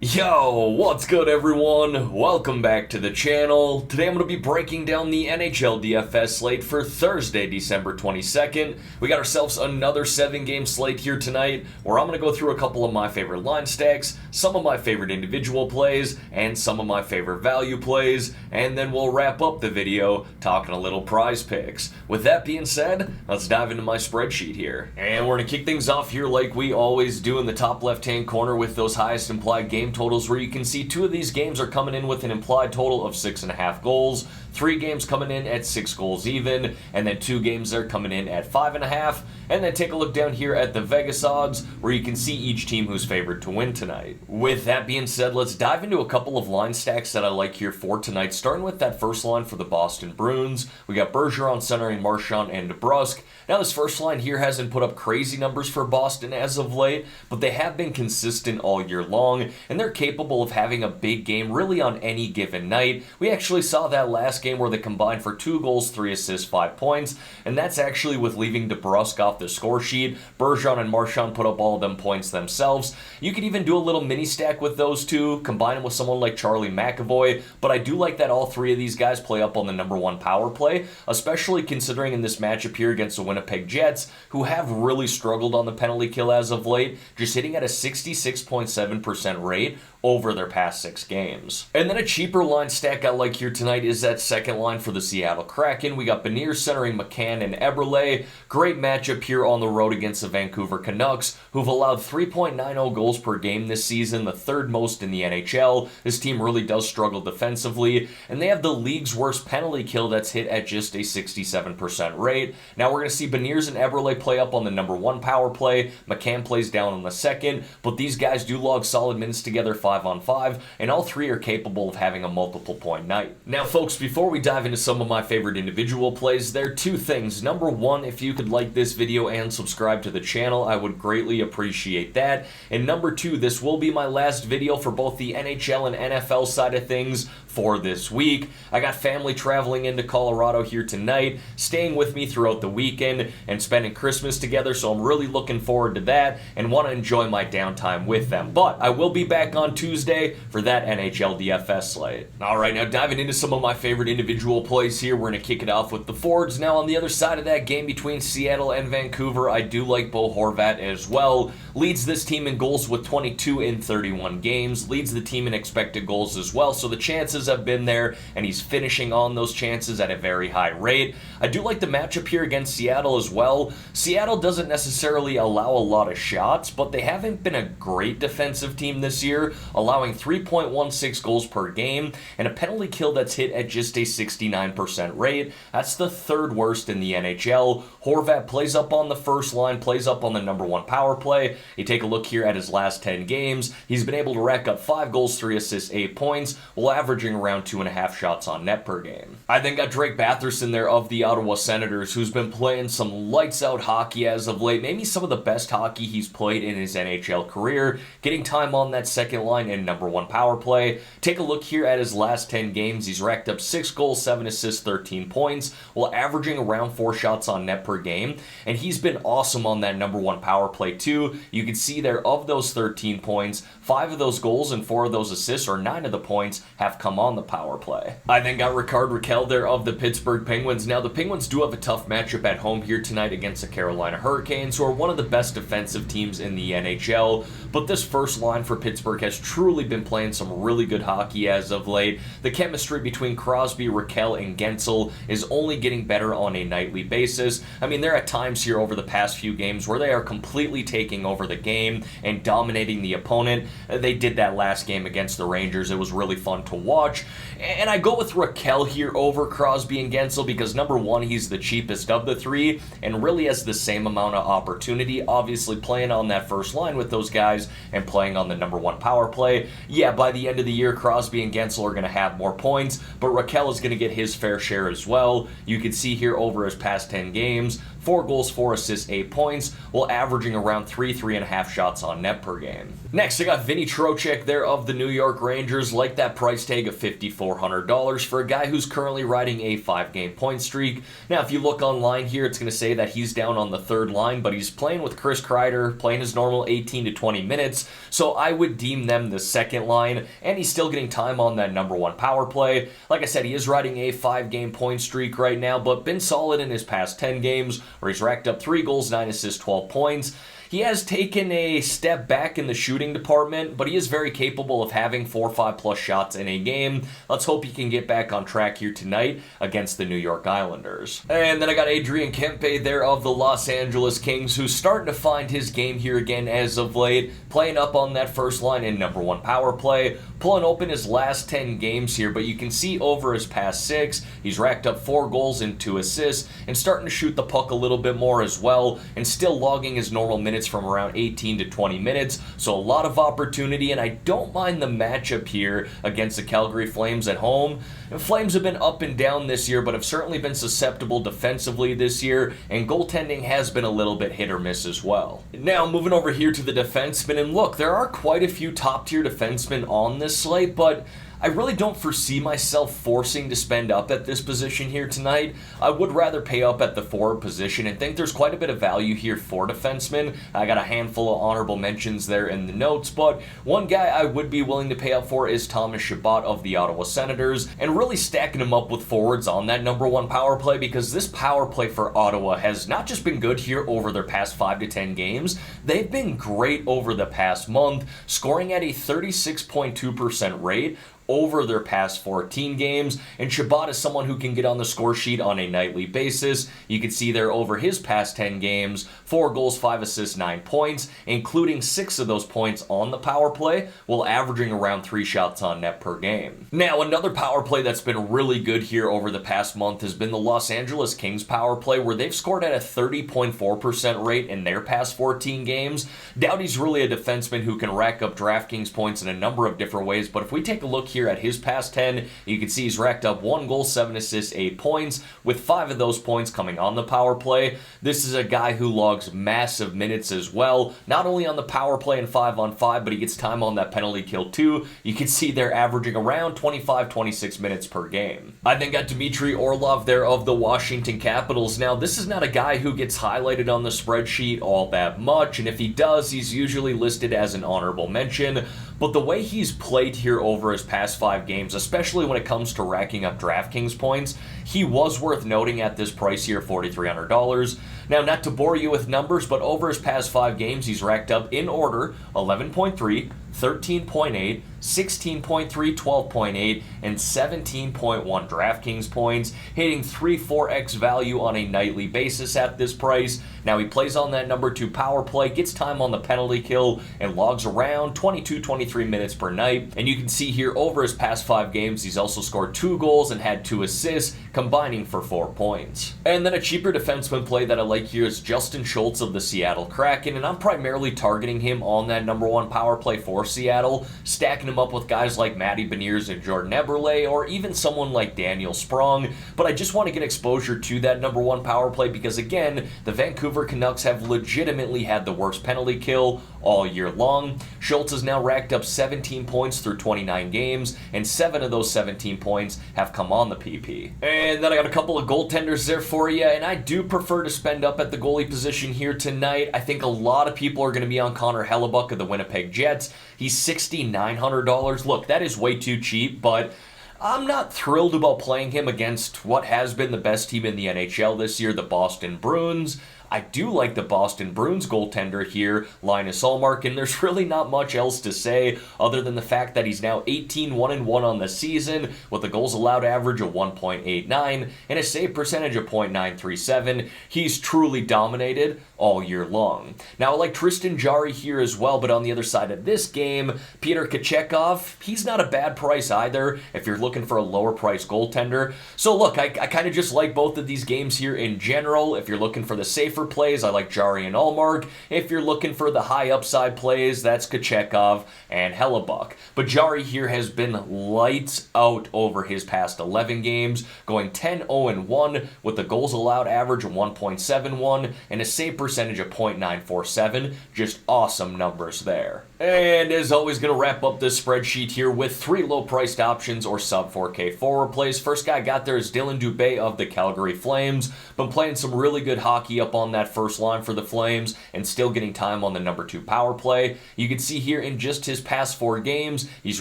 Yo, what's good everyone? Welcome back to the channel. Today I'm going to be breaking down the Nhl Dfs slate for Thursday, December 22nd. We got ourselves another 7-game slate here tonight, where I'm going to go through a couple of my favorite line stacks, some of my favorite individual plays, and some of my favorite value plays, and then we'll wrap up the video talking a little prize picks. With that being said, let's dive into my spreadsheet here. And we're going to kick things off here like we always do in the top left-hand corner with those highest implied game totals, where you can see 2 of these games are coming in with an implied total of 6.5 goals, 3 games coming in at 6 goals even, and then 2 games there coming in at 5.5. And then take a look down here at the Vegas odds, where you can see each team who's favored to win tonight. With that being said, let's dive into a couple of line stacks that I like here for tonight, starting with that first line for the Boston Bruins. We got Bergeron centering Marchand and DeBrusk. Now this first line here hasn't put up crazy numbers for Boston as of late, but they have been consistent all year long, and they're capable of having a big game really on any given night. We actually saw that last game where they combined for 2 goals, 3 assists, 5 points, and that's actually with leaving DeBrusk off the score sheet. Bergeron and Marchand put up all of them points themselves. You could even do a little mini stack with those two, combine them with someone like Charlie McAvoy, but I do like that all 3 of these guys play up on the number 1 power play, especially considering in this matchup here against the Winnipeg Jets, who have really struggled on the penalty kill as of late, just hitting at a 66.7% rate over their past 6 games. And then a cheaper line stack I like here tonight is that second line for the Seattle Kraken. We got Beniers centering McCann and Eberle. Great matchup here on the road against the Vancouver Canucks, who've allowed 3.90 goals per game this season, the 3rd most in the NHL. This team really does struggle defensively, and they have the league's worst penalty kill that's hit at just a 67% rate. Now we're going to see Beniers and Eberle play up on the number 1 power play. McCann plays down on the 2nd, but these guys do log solid minutes together 5-on-5, and all 3 are capable of having a multiple point night. Now folks, before we dive into some of my favorite individual plays, there are 2 things. Number 1, if you could like this video and subscribe to the channel, I would greatly appreciate that. And number 2, this will be my last video for both the NHL and NFL side of things for this week. I got family traveling into Colorado here tonight, staying with me throughout the weekend and spending Christmas together, so I'm really looking forward to that and want to enjoy my downtime with them. But I will be back on Tuesday for that Nhl Dfs slate. Alright, now diving into some of my favorite individual plays here, we're going to kick it off with the forwards. Now on the other side of that game between Seattle and Vancouver, I do like Bo Horvat as well. Leads this team in goals with 22 in 31 games, leads the team in expected goals as well, so the chances have been there, and he's finishing on those chances at a very high rate. I do like the matchup here against Seattle as well. Seattle doesn't necessarily allow a lot of shots, but they haven't been a great defensive team this year, allowing 3.16 goals per game, and a penalty kill that's hit at just a 69% rate. That's the 3rd worst in the NHL. Horvat plays up on the first line, plays up on the number 1 power play. You take a look here at his last 10 games, he's been able to rack up 5 goals, 3 assists, 8 points, while averaging around 2.5 shots on net per game. I then got Drake Batherson there of the Ottawa Senators, who's been playing some lights out hockey as of late, maybe some of the best hockey he's played in his NHL career, getting time on that second line and number 1 power play. Take a look here at his last 10 games, he's racked up 6 goals, 7 assists, 13 points, while averaging around 4 shots on net per game, and he's been awesome on that number 1 power play too. You can see there, of those 13 points, 5 of those goals and 4 of those assists, or 9 of the points, have come on the power play. I then got Rickard Rakell there of the Pittsburgh Penguins. Now the Penguins do have a tough matchup at home here tonight against the Carolina Hurricanes, who are one of the best defensive teams in the NHL, but this first line for Pittsburgh has truly been playing some really good hockey as of late. The chemistry between Crosby, Rakell, and Gensel is only getting better on a nightly basis. I mean, there are times here over the past few games where they are completely taking over the game and dominating the opponent. They did that last game against the Rangers. It was really fun to watch. And I go with Rakell here over Crosby and Gensel because number 1, he's the cheapest of the 3 and really has the same amount of opportunity, obviously playing on that first line with those guys and playing on the number 1 power play. Yeah, by the end of the year, Crosby and Gensel are going to have more points, but Rakell is going to get his fair share as well. You can see here over his past 10 games, 4 goals, 4 assists, 8 points, while averaging around 3.5 shots on net per game. Next, I got Vinny Trocheck there of the New York Rangers. Like that price tag of $5,400 for a guy who's currently riding a 5-game point streak. Now, if you look online here, it's going to say that he's down on the third line, but he's playing with Chris Kreider, playing his normal 18 to 20 minutes, so I would deem them the second line, and he's still getting time on that number 1 power play. Like I said, he is riding a 5-game point streak right now, but been solid in his past 10 games, where he's racked up 3 goals, 9 assists, 12 points. He has taken a step back in the shooting department, but he is very capable of having 4 or 5 plus shots in a game. Let's hope he can get back on track here tonight against the New York Islanders. And then I got Adrian Kempe there of the Los Angeles Kings, who's starting to find his game here again as of late, playing up on that first line in number 1 power play, pulling open his last 10 games here, but you can see over his past 6, he's racked up 4 goals and 2 assists, and starting to shoot the puck a little bit more as well, and still logging his normal minutes from around 18 to 20 minutes, so a lot of opportunity, and I don't mind the matchup here against the Calgary Flames at home. The Flames have been up and down this year, but have certainly been susceptible defensively this year, and goaltending has been a little bit hit or miss as well. Now, moving over here to the defensemen, and look, there are quite a few top-tier defensemen on this slate, but I really don't foresee myself forcing to spend up at this position here tonight. I would rather pay up at the forward position and think there's quite a bit of value here for defensemen. I got a handful of honorable mentions there in the notes, but one guy I would be willing to pay up for is Thomas Chabot of the Ottawa Senators, and really stacking him up with forwards on that number 1 power play, because this power play for Ottawa has not just been good here over their past 5 to 10 games, they've been great over the past month, scoring at a 36.2% rate over their past 14 games, and Chabot is someone who can get on the score sheet on a nightly basis. You can see there over his past 10 games, 4 goals, 5 assists, 9 points, including 6 of those points on the power play, while averaging around 3 shots on net per game. Now, another power play that's been really good here over the past month has been the Los Angeles Kings power play, where they've scored at a 30.4% rate in their past 14 games. Doughty's really a defenseman who can rack up DraftKings points in a number of different ways, but if we take a look here at his past 10, you can see he's racked up 1 goal, 7 assists, 8 points, with 5 of those points coming on the power play. This is a guy who logs massive minutes as well, not only on the power play and 5-on-5, but he gets time on that penalty kill too. You can see they're averaging around 25-26 minutes per game. I then got Dmitry Orlov there of the Washington Capitals. Now, this is not a guy who gets highlighted on the spreadsheet all that much, and if he does, he's usually listed as an honorable mention. But the way he's played here over his past 5 games, especially when it comes to racking up DraftKings points, he was worth noting at this price here, $4,300. Now, not to bore you with numbers, but over his past 5 games, he's racked up in order 11.3, 13.8, 16.3, 12.8, and 17.1 DraftKings points, hitting 3-4x value on a nightly basis at this price. Now, he plays on that number 2 power play, gets time on the penalty kill, and logs around 22-23 minutes per night. And you can see here over his past 5 games, he's also scored 2 goals and had 2 assists, combining for 4 points. And then a cheaper defenseman play that I like here is Justin Schultz of the Seattle Kraken, and I'm primarily targeting him on that number 1 power play for Seattle, stacking him up with guys like Matty Beniers and Jordan Eberle, or even someone like Daniel Sprong, but I just want to get exposure to that number 1 power play because, again, the Vancouver Canucks have legitimately had the worst penalty kill all year long. Schultz has now racked up 17 points through 29 games, and 7 of those 17 points have come on the PP. And then I got a couple of goaltenders there for you, and I do prefer to spend up at the goalie position here tonight. I think a lot of people are going to be on Connor Hellebuck of the Winnipeg Jets. He's $6,900. Look, that is way too cheap, but I'm not thrilled about playing him against what has been the best team in the NHL this year, the Boston Bruins. I do like the Boston Bruins goaltender here, Linus Ullmark, and there's really not much else to say other than the fact that he's now 18-1-1 on the season with a goals allowed average of 1.89 and a save percentage of .937. He's truly dominated all year long. Now, I like Tristan Jarry here as well, but on the other side of this game, Peter Kochetkov, he's not a bad price either if you're looking for a lower price goaltender. So look, I kind of just like both of these games here in general. If you're looking for the safer safer plays, I like Jari and Ullmark. If you're looking for the high upside plays, that's Kochetkov and Hellebuck. But Jari here has been lights out over his past 11 games, going 10-0-1 with the goals allowed average of 1.71 and a save percentage of .947. Just awesome numbers there. And as always, going to wrap up this spreadsheet here with 3 low-priced options or sub-4K forward plays. First guy I got there is Dylan Dubé of the Calgary Flames. Been playing some really good hockey up on that first line for the Flames and still getting time on the number 2 power play. You can see here in just his past 4 games, he's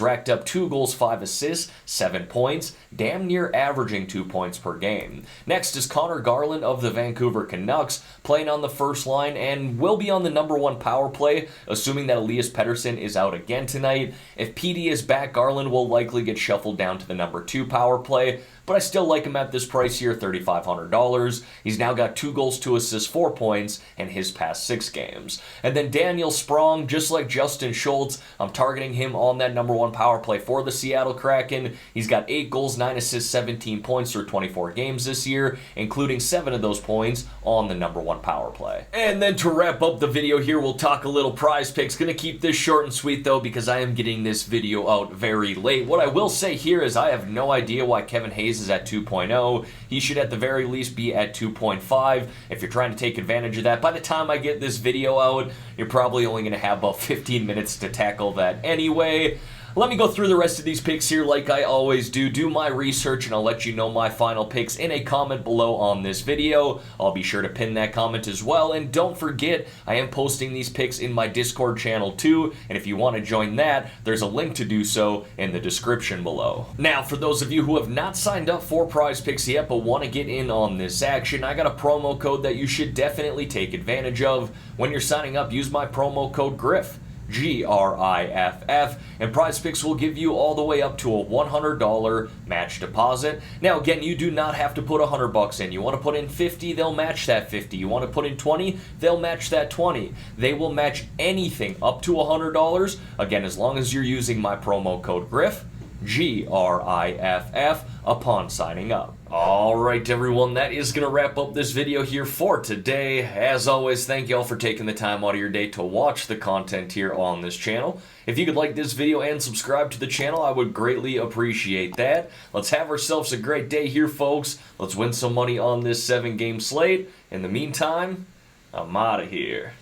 racked up 2 goals, 5 assists, 7 points, damn near averaging 2 points per game. Next is Connor Garland of the Vancouver Canucks, playing on the first line and will be on the number 1 power play, assuming that Elias Pettersson is out again tonight. If PD is back, Garland will likely get shuffled down to the number 2 power play, but I still like him at this price here, $3,500. He's now got 2 goals, 2 assists, 4 points in his past 6 games. And then Daniel Sprong, just like Justin Schultz, I'm targeting him on that number 1 power play for the Seattle Kraken. He's got 8 goals, 9 assists, 17 points through 24 games this year, including 7 of those points on the number 1 power play. And then to wrap up the video here, we'll talk a little prize picks. Gonna keep this short and sweet though, because I am getting this video out very late. What I will say here is I have no idea why Kevin Hayes is at 2.0. He should at the very least be at 2.5 if you're trying to take advantage of that. By the time I get this video out, you're probably only going to have about 15 minutes to tackle that anyway. Let me go through the rest of these picks here like I always do my research, and I'll let you know my final picks in a comment below on this video. I'll be sure to pin that comment as well, and don't forget, I am posting these picks in my Discord channel too, and if you want to join that, there's a link to do so in the description below. Now, for those of you who have not signed up for Prize Picks yet but want to get in on this action, I got a promo code that you should definitely take advantage of. When you're signing up, use my promo code GRIFF. GRIFF, and Prize Picks will give you all the way up to a $100 match deposit. Now again, you do not have to put $100 in. You want to put in 50, they'll match that 50. You want to put in 20, they'll match that 20. They will match anything up to $100, again, as long as you're using my promo code GRIFF, GRIFF, upon signing up. Alright everyone, that is going to wrap up this video here for today. As always, thank you all for taking the time out of your day to watch the content here on this channel. If you could like this video and subscribe to the channel, I would greatly appreciate that. Let's have ourselves a great day here, folks. Let's win some money on this 7-game slate. In the meantime, I'm out of here.